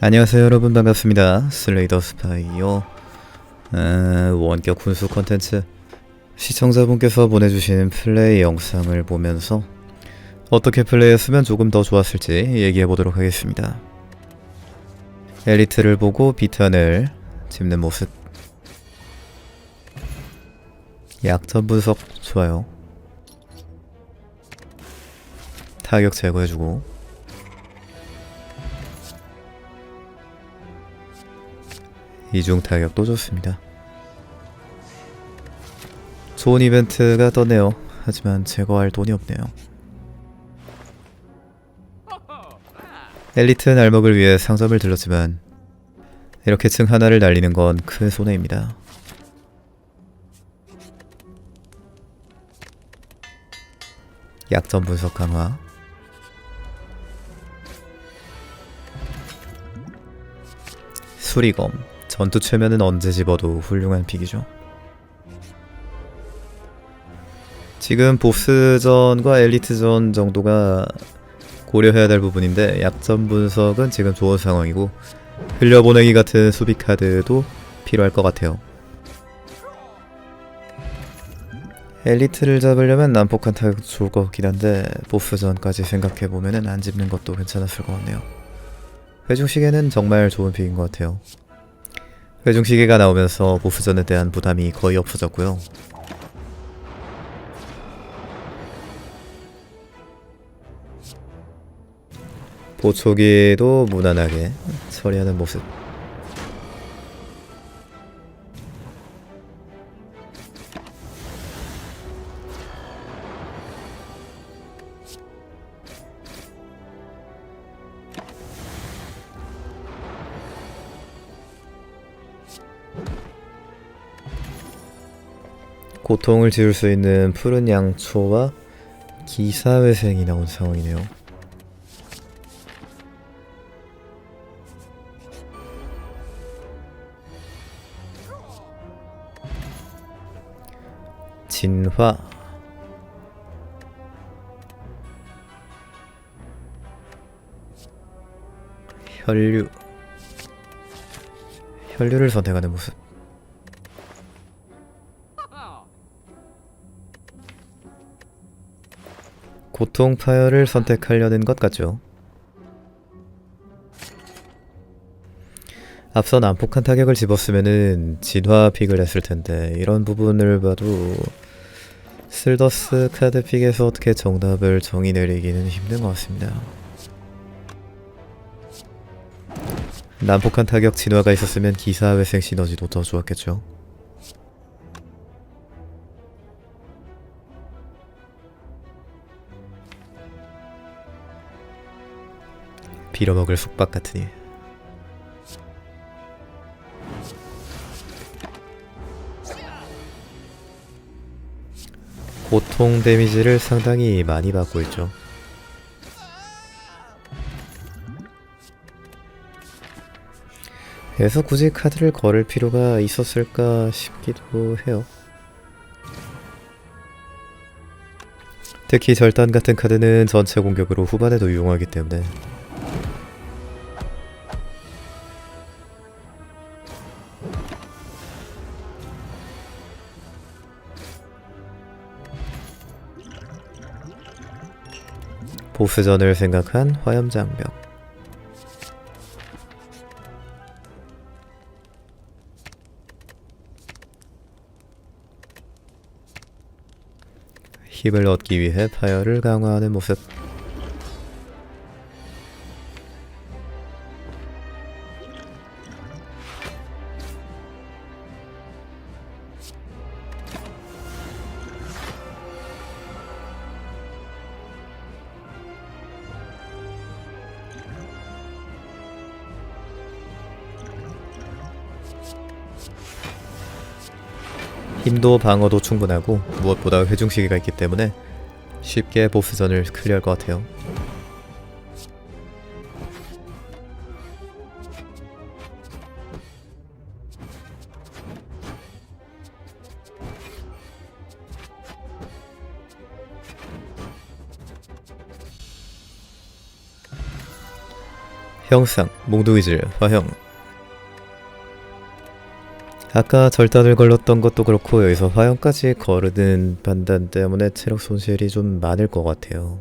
안녕하세요 여러분, 반갑습니다. 슬레이더 스파이요. 원격 훈수 컨텐츠, 시청자분께서 보내주신 플레이 영상을 보면서 어떻게 플레이했으면 조금 더 좋았을지 얘기해보도록 하겠습니다. 엘리트를 보고 비탄을 짚는 모습, 약점 분석 좋아요. 타격 제거해주고, 이중 타격도 좋습니다. 좋은 이벤트가 떴네요. 하지만 제거할 돈이 없네요. 엘리트 날먹을 위해 상점을 들렀지만 이렇게 층 하나를 날리는 건 큰 손해입니다. 약점 분석 강화, 수리검, 전투 최면은 언제 집어도 훌륭한 픽이죠. 지금 보스전과 엘리트전 정도가 고려해야 될 부분인데, 약점 분석은 지금 좋은 상황이고 흘려보내기 같은 수비 카드도 필요할 것 같아요. 엘리트를 잡으려면 난폭한 타격 좋을 것 같긴 한데, 보스전까지 생각해보면 안 집는 것도 괜찮았을 것 같네요. 회중시계는 정말 좋은 픽인 것 같아요. 회중시계가 나오면서 보스전에 대한 부담이 거의 없어졌고요. 보초기도 무난하게 처리하는 모습, 고통을 지울 수 있는 푸른 양초와 기사회생이 나온 상황이네요. 진화, 혈류를 선택하는 모습, 고통 파열을 선택하려는 것 같죠. 앞서 난폭한 타격을 집었으면은 진화 픽을 했을 텐데, 이런 부분을 봐도 슬더스 카드 픽에서 어떻게 정답을 정의 내리기는 힘든 것 같습니다. 난폭한 타격 진화가 있었으면 기사회생 시너지도 더 좋았겠죠. 빌어먹을 숙박 같으니. 고통 데미지를 상당히 많이 받고 있죠. 그래서 굳이 카드를 걸을 필요가 있었을까 싶기도 해요. 특히 절단 같은 카드는 전체 공격으로 후반에도 유용하기 때문에. 보스전을 생각한 화염장벽, 힘을 얻기 위해 파열을 강화하는 모습, 힘도 방어도 충분하고 무엇보다 회중시계가 있기 때문에 쉽게 보스전을 클리어할 것 같아요. 형상, 몽둥이질, 화형. 아까 절단을 걸렀던 것도 그렇고 여기서 화형까지 거르는 판단 때문에 체력 손실이 좀 많을 것 같아요.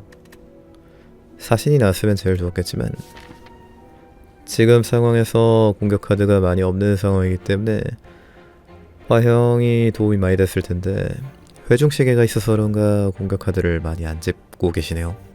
사신이 나왔으면 제일 좋았겠지만 지금 상황에서 공격 카드가 많이 없는 상황이기 때문에 화형이 도움이 많이 됐을 텐데 회중시계가 있어서 그런가 공격 카드를 많이 안 짚고 계시네요.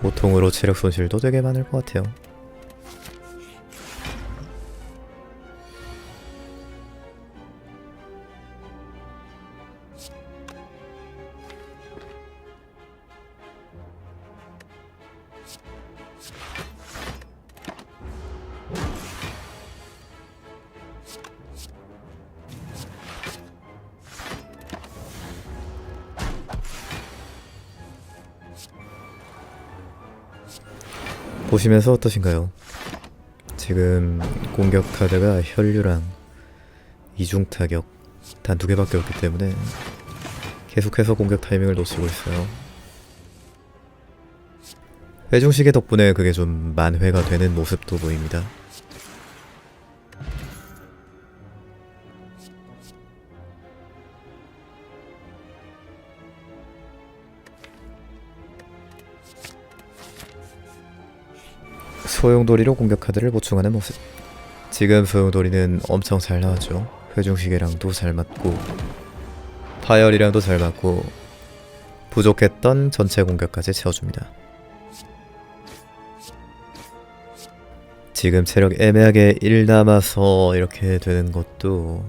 고통으로 체력 손실도 되게 많을 것 같아요. 보시면서 어떠신가요? 지금 공격 카드가 혈류랑 이중 타격 단 2개밖에 없기 때문에 계속해서 공격 타이밍을 놓치고 있어요. 회중시계 덕분에 그게 좀 만회가 되는 모습도 보입니다. 소용돌이로 공격 카드를 보충하는 모습. 지금 소용돌이는 엄청 잘 나왔죠. 회중시계랑도 잘 맞고 파열이랑도 잘 맞고 부족했던 전체 공격까지 채워줍니다. 지금 체력 애매하게 1 남아서 이렇게 되는 것도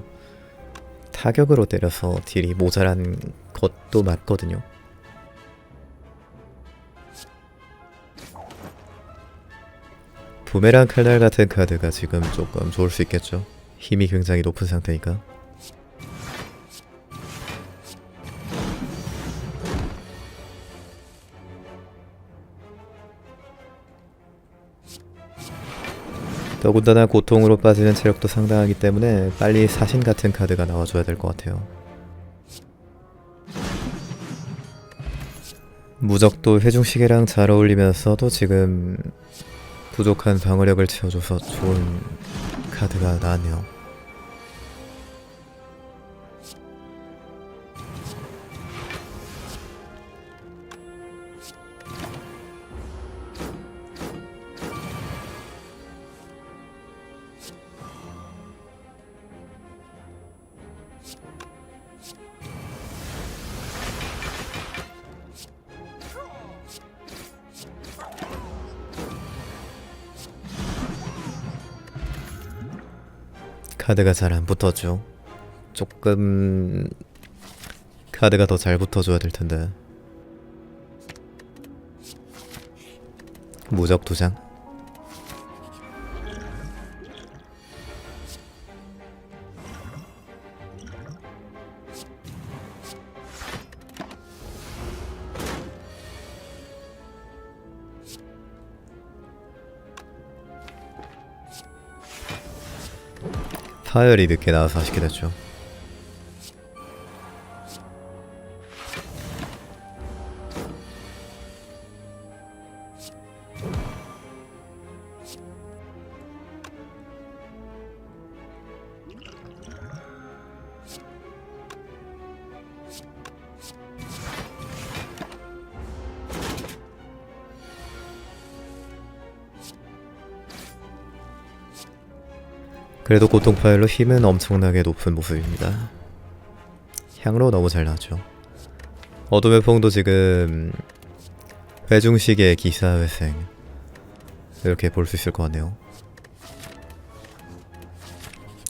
타격으로 때려서 딜이 모자란 것도 맞거든요. 부메랑 칼날 같은 카드가 지금 조금 좋을 수 있겠죠. 힘이 굉장히 높은 상태니까. 더군다나 고통으로 빠지는 체력도 상당하기 때문에 빨리 사신 같은 카드가 나와줘야 될 것 같아요. 무적도 회중시계랑 잘 어울리면서도 지금 부족한 방어력을 채워줘서 좋은 카드가 나왔네요. 카드가 잘 안 붙어죠. 조금 카드가 더 잘 붙어줘야 될 텐데. 무적 2장. 파열이 늦게 나와서 아쉽게 됐죠. 그래도 고통 파열로 힘은 엄청나게 높은 모습입니다. 향로 너무 잘 나왔죠. 어둠의 풍도 지금 회중식의 기사회생 이렇게 볼 수 있을 것 같네요.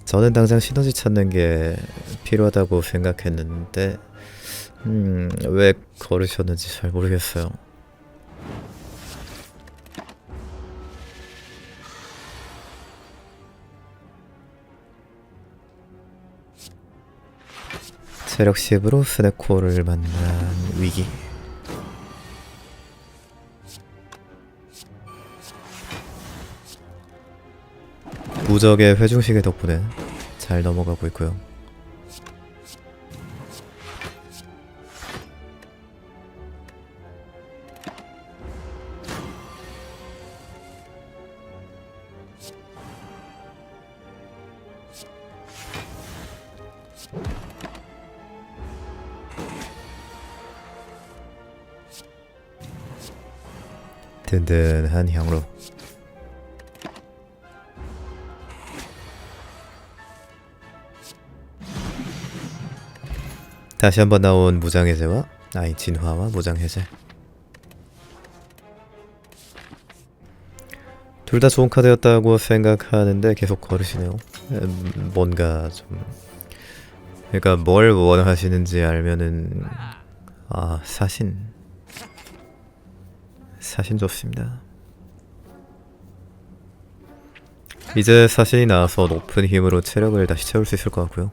저는 당장 시너지 찾는 게 필요하다고 생각했는데 왜 걸으셨는지 잘 모르겠어요. 체력 10으로 스네코를 만난 위기. 무적의 회중시계 덕분에 잘 넘어가고 있고요. 든든한 향로. 다시 한번 나온 무장해제와 진화와 무장해제. 둘 다 좋은 카드였다고 생각하는데 계속 거르시네요. 뭔가 좀, 그러니까 뭘 원하시는지 알면은 사신 좋습니다. 이제 사신이 나와서 높은 힘으로 체력을 다시 채울 수 있을 것 같고요.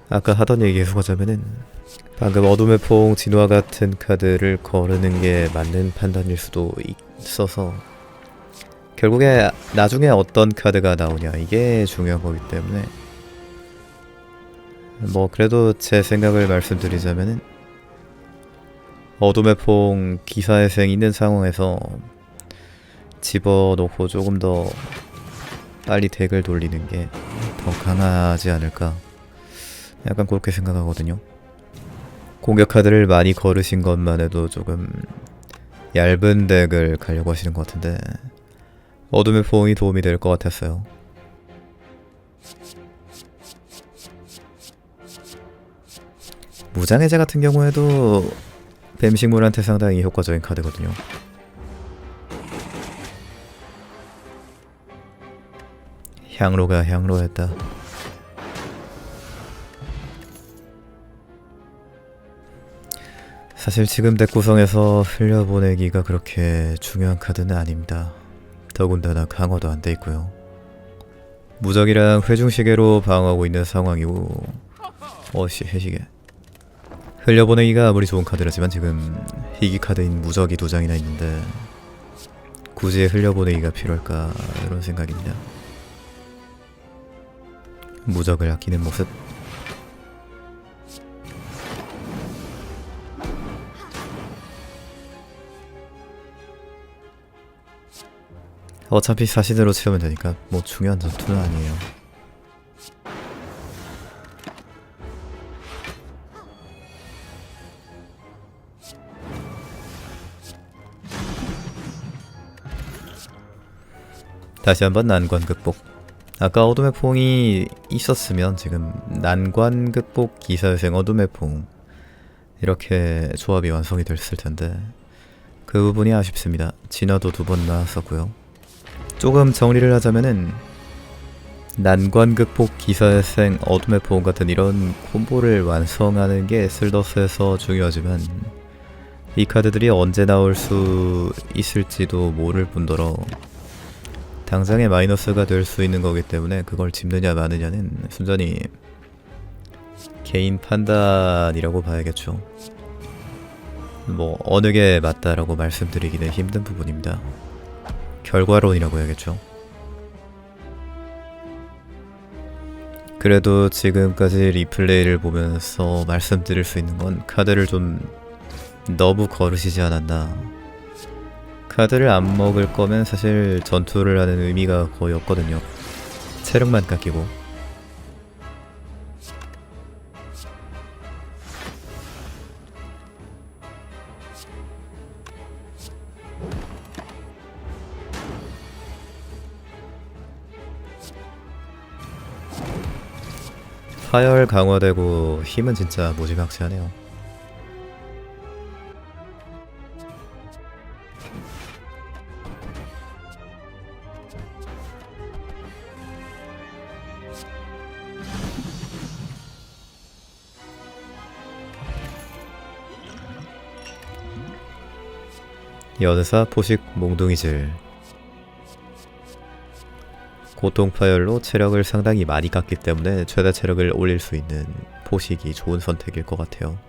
아까 하던 얘기 계속하자면은 방금 어둠의 포옹 진화 같은 카드를 거르는 게 맞는 판단일 수도 있어서 결국에 나중에 어떤 카드가 나오냐 이게 중요한 거기 때문에 뭐 그래도 제 생각을 말씀드리자면은 어둠의 포옹 기사회생 있는 상황에서 집어넣고 조금 더 빨리 덱을 돌리는 게 더 강하지 않을까, 약간 그렇게 생각하거든요. 공격 카드를 많이 거르신 것만 해도 조금 얇은 덱을 가려고 하시는 것 같은데 어둠의 포옹이 도움이 될 것 같았어요. 무장해제 같은 경우에도 뱀식물한테 상당히 효과적인 카드거든요. 향로가 향로했다. 사실 지금 덱 구성에서 흘려보내기가 그렇게 중요한 카드는 아닙니다. 더군다나 강화도 안 돼 있고요. 무적이랑 회중시계로 방어하고 있는 상황이고 해시계. 흘려보내기가 아무리 좋은 카드라지만 지금 희귀 카드인 무적이 2장이나 있는데 굳이 흘려보내기가 필요할까 이런 생각입니다. 무적을 아끼는 모습. 어차피 사신으로 채우면 되니까 뭐 중요한 전투는 아니에요. 다시 한번 난관 극복. 아까 어둠의 포옹이 있었으면 지금 난관 극복 기사회생 어둠의 포옹 이렇게 조합이 완성이 됐을 텐데 그 부분이 아쉽습니다. 진화도 2번 나왔었고요. 조금 정리를 하자면은 난관 극복 기사회생 어둠의 포옹 같은 이런 콤보를 완성하는 게 슬더스에서 중요하지만 이 카드들이 언제 나올 수 있을지도 모를 뿐더러 당장의 마이너스가 될 수 있는 거기 때문에 그걸 짚느냐 마느냐는 순전히 개인 판단이라고 봐야겠죠. 뭐 어느 게 맞다라고 말씀드리기는 힘든 부분입니다. 결과론이라고 해야겠죠. 그래도 지금까지 리플레이를 보면서 말씀드릴 수 있는 건 카드를 좀 너무 거르시지 않았나. 카드를 안 먹을 거면 사실 전투를 하는 의미가 거의 없거든요. 체력만 깎이고. 파열 강화되고 힘은 진짜 무지막지하네요. 연사 포식 몽둥이질. 고통 파열로 체력을 상당히 많이 깎기 때문에 최대 체력을 올릴 수 있는 포식이 좋은 선택일 것 같아요.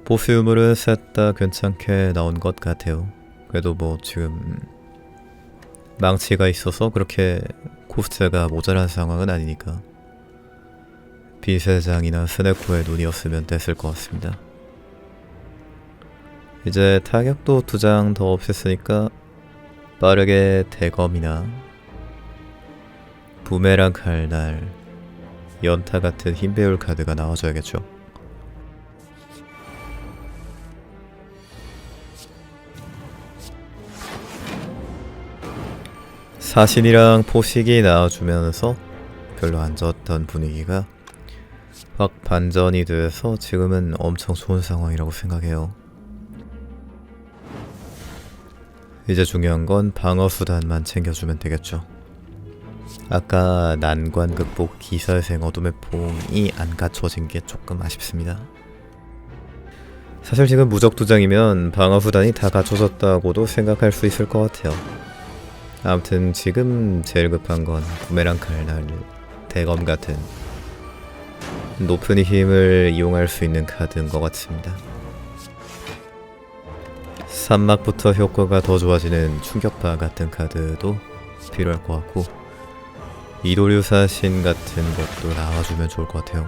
보스 유물은 셋 다 괜찮게 나온 것 같아요. 그래도 뭐 지금 망치가 있어서 그렇게 코스트가 모자란 상황은 아니니까 비세장이나 스네코의 눈이었으면 됐을 것 같습니다. 이제 타격도 2장 더 없앴으니까 빠르게 대검이나 부메랑 칼날, 연타 같은 힘 배울 카드가 나와줘야겠죠. 사신이랑 포식이 나와주면서 별로 안 좋았던 분위기가 확 반전이 돼서 지금은 엄청 좋은 상황이라고 생각해요. 이제 중요한 건 방어 수단만 챙겨주면 되겠죠. 아까 난관 극복 기사회생 어둠의 봉이 안 갖춰진 게 조금 아쉽습니다. 사실 지금 무적 2장이면 방어 수단이 다 갖춰졌다고도 생각할 수 있을 것 같아요. 아무튼 지금 제일 급한 건 부메랑 칼날, 대검 같은 높은 힘을 이용할 수 있는 카드인 것 같습니다. 산막부터 효과가 더 좋아지는 충격파 같은 카드도 필요할 것 같고 이도류 사신 같은 것도 나와주면 좋을 것 같아요.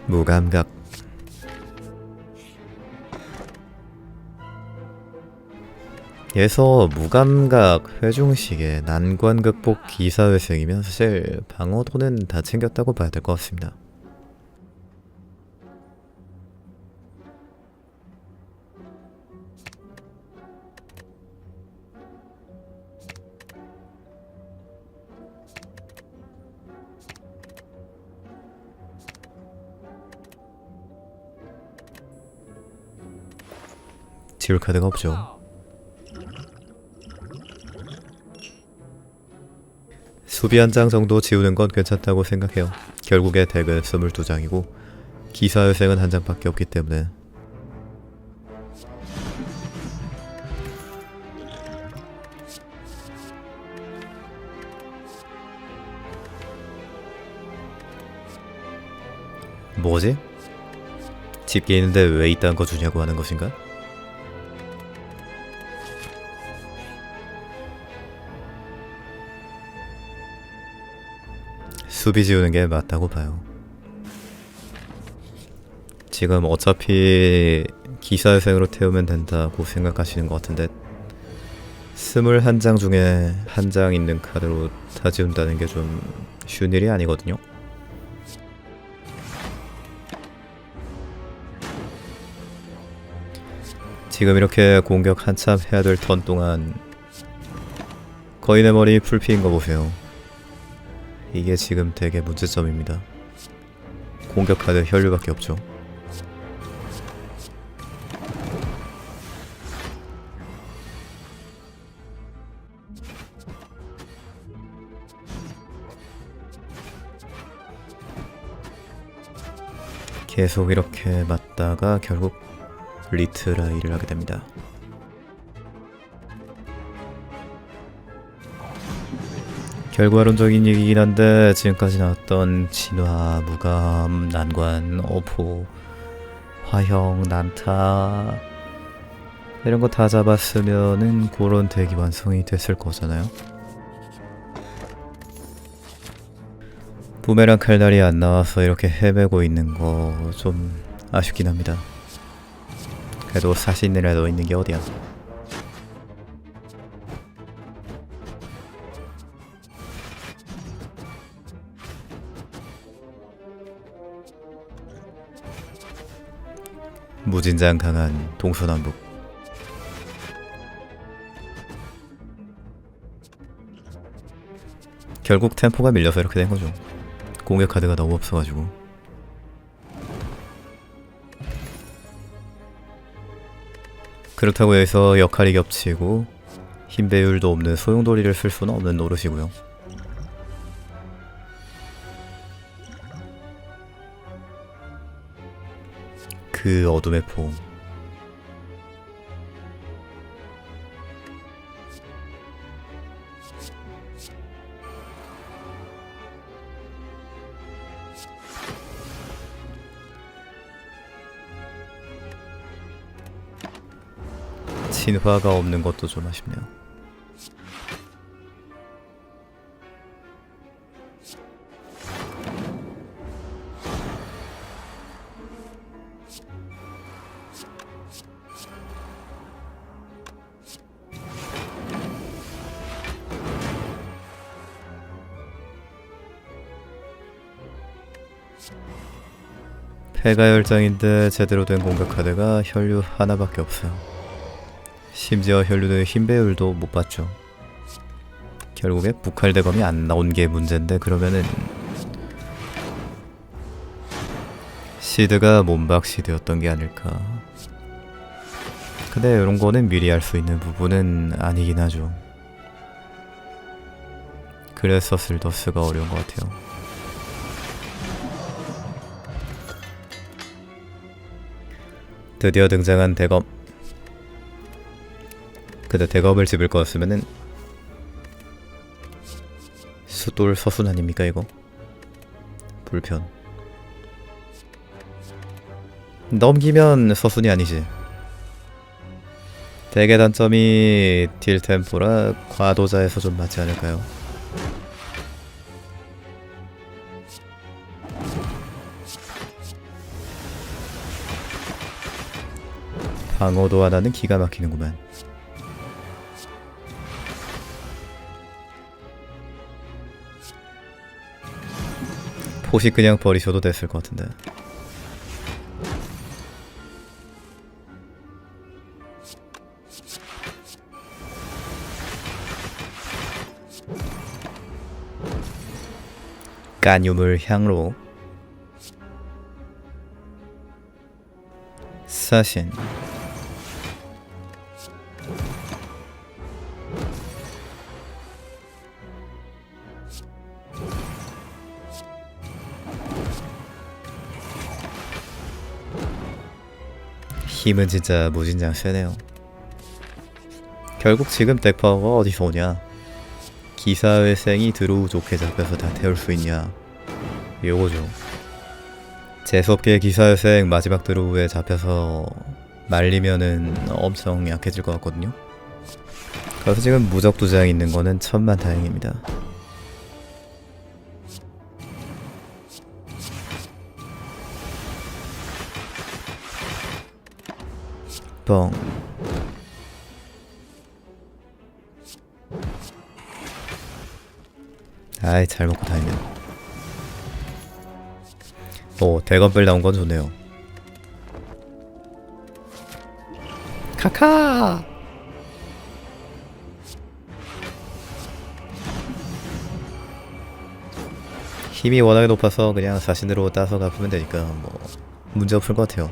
무감각 에서 무감각 회중식의 난관 극복 기사회생이면 사실 방어도는 다 챙겼다고 봐야 될 것 같습니다. 지울 카드가 없죠. 수비 한 장 정도 지우는 건 괜찮다고 생각해요. 결국에 덱은 22장이고 기사회생은 한 장밖에 없기 때문에. 뭐지? 집게 있는데 왜 이딴 거 주냐고 하는 것인가? 수비 지우는 게 맞다고 봐요. 지금 어차피 기사회생으로 태우면 된다고 생각하시는 것 같은데 21장 중에 한 장 있는 카드로 다 지운다는 게 좀 쉬운 일이 아니거든요. 지금 이렇게 공격 한참 해야 될 턴 동안 거인의 머리 풀피인 거 보세요. 이게 지금 되게 문제점입니다. 공격 카드 혈류밖에 없죠. 계속 이렇게 맞다가 결국 리트라이를 하게 됩니다. 결과론적인 얘기긴 한데 지금까지 나왔던 진화, 무감, 난관, 어포, 화형, 난타 이런 거 다 잡았으면은 그런 덱이 완성이 됐을 거잖아요. 부메랑 칼날이 안 나와서 이렇게 헤매고 있는 거 좀 아쉽긴 합니다. 그래도 사신이라도 있는 게 어디야. 무진장 강한 동서남북. 결국 템포가 밀려서 이렇게 된 거죠. 공격 카드가 너무 없어가지고. 그렇다고 해서 역할이 겹치고 힘 배율도 없는 소용돌이를 쓸 수는 없는 노릇이고요. 그 어둠의 포. 진화가 없는 것도 좀 아쉽네요. 폐가열장인데 제대로 된 공격 카드가 혈류 하나밖에 없어요. 심지어 혈류의 힘 배율도 못 받죠. 결국에 북할대검이 안 나온 게 문제인데, 그러면은 시드가 몸박 시드였던 게 아닐까. 근데 이런 거는 미리 알 수 있는 부분은 아니긴 하죠. 그래서 슬더스가 어려운 것 같아요. 드디어 등장한 대검. 근데 대검을 집을 거였으면은 수돌 서순 아닙니까 이거? 불편. 넘기면 서순이 아니지. 대개 단점이 딜 템포라 과도자에서 좀 맞지 않을까요? 방어도 하나는 기가 막히는구만. 포식 그냥 버리셔도 됐을 것 같은데. 까뇽을 향로. 사신. 힘은 진짜 무진장 세네요. 결국 지금 덱파워가 어디서 오냐? 기사회생이 드로우 좋게 잡혀서 다 태울 수 있냐? 요거죠. 재수없게 기사회생 마지막 드로우에 잡혀서 말리면은 엄청 약해질 것 같거든요. 그래서 지금 무적 2장 있는 거는 천만다행입니다. 뻥. 아이, 잘 먹고 다니네. 오, 대검벨 나온 건 좋네요. 카카! 힘이 워낙에 높아서 그냥 사신으로 따서 갚으면 되니까 뭐 문제 없을 것 같아요.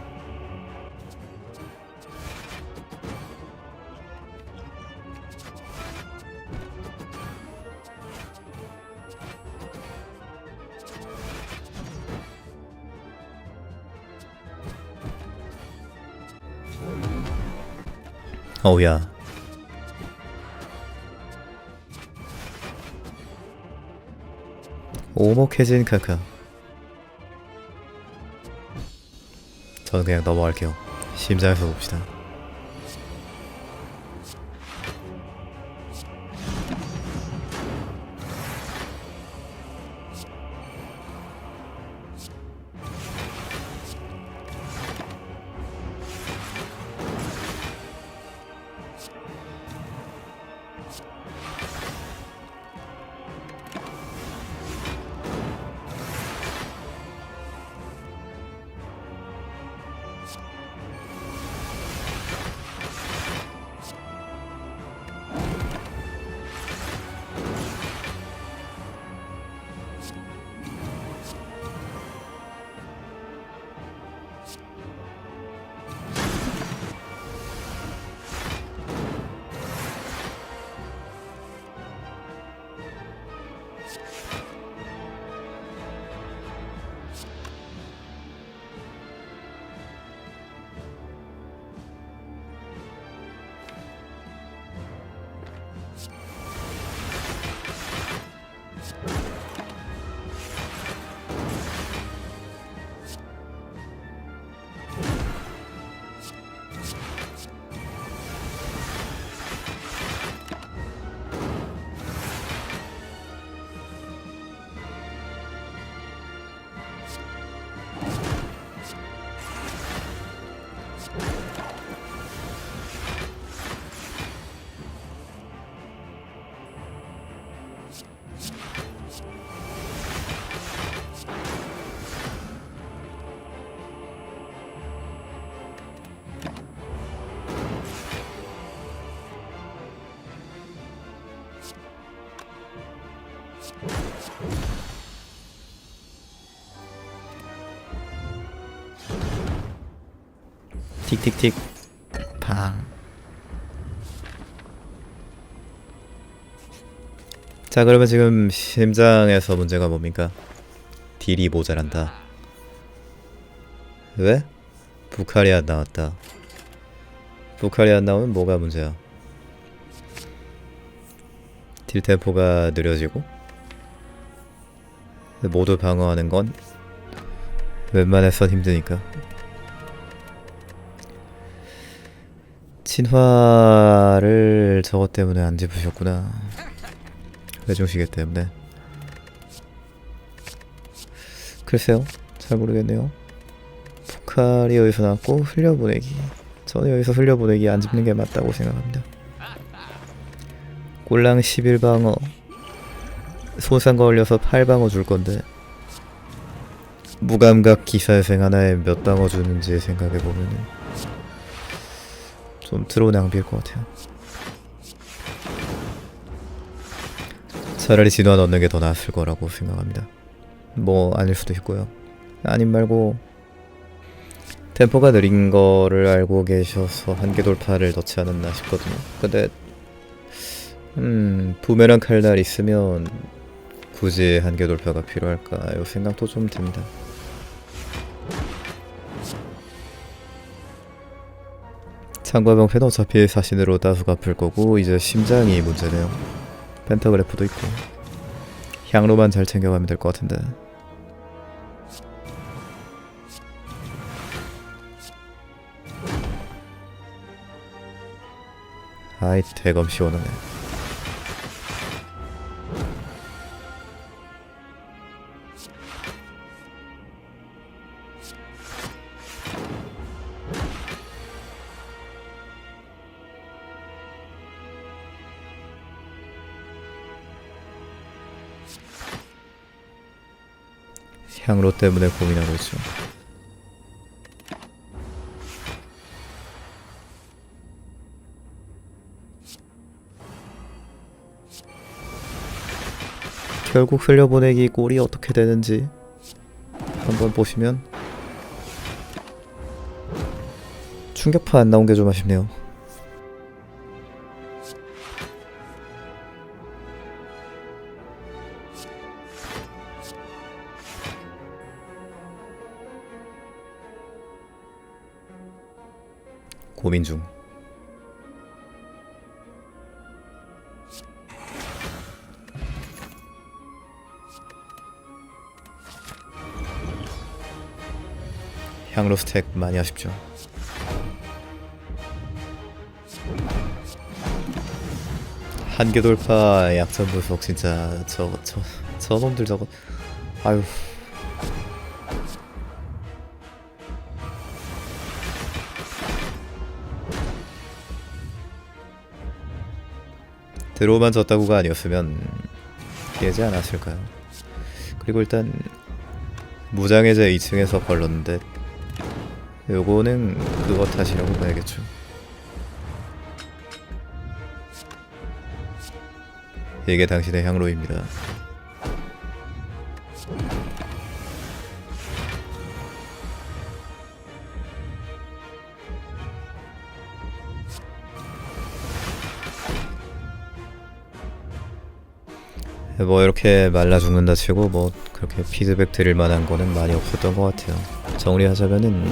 어우야. 오목해진 카카. 저는 그냥 넘어갈게요. 심장에서 봅시다. 틱틱틱 팡. 자, 그러면 지금 심장에서 문제가 뭡니까? 딜이 모자란다. 왜? 부칼이 안 나왔다. 부칼이 안 나오면 뭐가 문제야? 딜 템포가 느려지고 모두 방어하는 건 웬만해선 힘드니까. 진화를 저것 때문에 안 집으셨구나. 외종시계 때문에. 글쎄요, 잘 모르겠네요. 포칼이 여기서 나왔고 흘려보내기. 저는 여기서 흘려보내기 안 집는 게 맞다고 생각합니다. 꼴랑 11방어 손상가 올려서 8방어 줄 건데 무감각 기사생 하나에 몇 방어 주는지 생각해보면 좀 드로우 낭비일 것 같아요. 차라리 진화 넣는 게 더 나았을 거라고 생각합니다. 뭐 아닐 수도 있고요. 아님 말고 템포가 느린 거를 알고 계셔서 한계 돌파를 넣지 않았나 싶거든요. 근데 부메랑 칼날 있으면 굳이 한계 돌파가 필요할까 요 생각도 좀 듭니다. 창과 방패는 어차피 사신으로 따수 갚을 거고 이제 심장이 문제네요. 펜타그래프도 있고 향로만 잘 챙겨가면 될 것 같은데. 아이 대검 시원하네. 향로 때문에 고민하고 있죠. 결국 흘려보내기 꼴이 어떻게 되는지 한번 보시면 충격파 안 나온 게 좀 아쉽네요. 고민 중. 향로 스택 많이 아쉽죠. 한계 돌파 약점 부속 진짜 저놈들 저거 아유. 드로우만 졌다고가 아니었으면 깨지 않았을까요? 그리고 일단 무장해제 2층에서 걸렀는데 요거는 그거 탓이라고 봐야겠죠. 이게 당신의 향로입니다. 뭐 이렇게 말라 죽는다 치고 뭐 그렇게 피드백 드릴 만한 거는 많이 없었던 것 같아요. 정리하자면은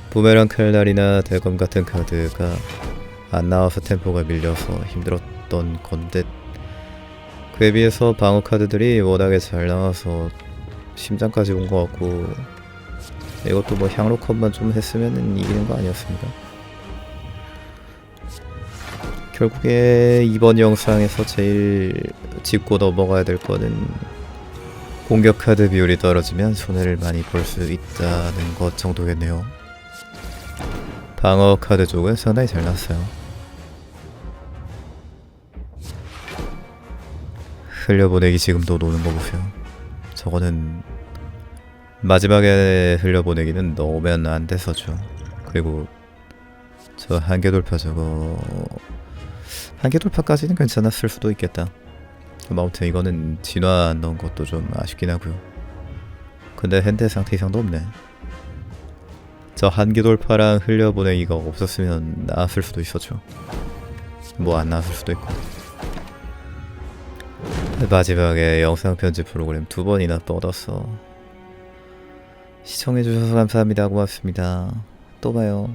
부메랑 칼날이나 대검 같은 카드가 안 나와서 템포가 밀려서 힘들었던 건데 그에 비해서 방어 카드들이 워낙에 잘 나와서 심장까지 온 것 같고 이것도 뭐 향로 컷만 좀 했으면 이기는 거 아니었습니까? 결국에 이번 영상에서 제일 짚고 넘어가야 될 거는 공격 카드 비율이 떨어지면 손해를 많이 볼 수 있다는 것 정도겠네요. 방어 카드 쪽은 상당히 잘 났어요. 흘려보내기 지금도 노는 거 보세요. 저거는 마지막에 흘려보내기는 넣으면 안 돼서죠. 그리고 저 한계 돌파 저거 한계 돌파까지는 괜찮았을 수도 있겠다. 아무튼 이거는 진화 안 넣은 것도 좀 아쉽긴 하고요. 근데 핸드 상태 이상도 없네. 저 한계 돌파랑 흘려보내기가 없었으면 나왔을 수도 있었죠. 뭐 안 나왔을 수도 있고. 마지막에 영상 편집 프로그램 2번이나 뻗었어. 시청해주셔서 감사합니다. 고맙습니다. 또 봐요.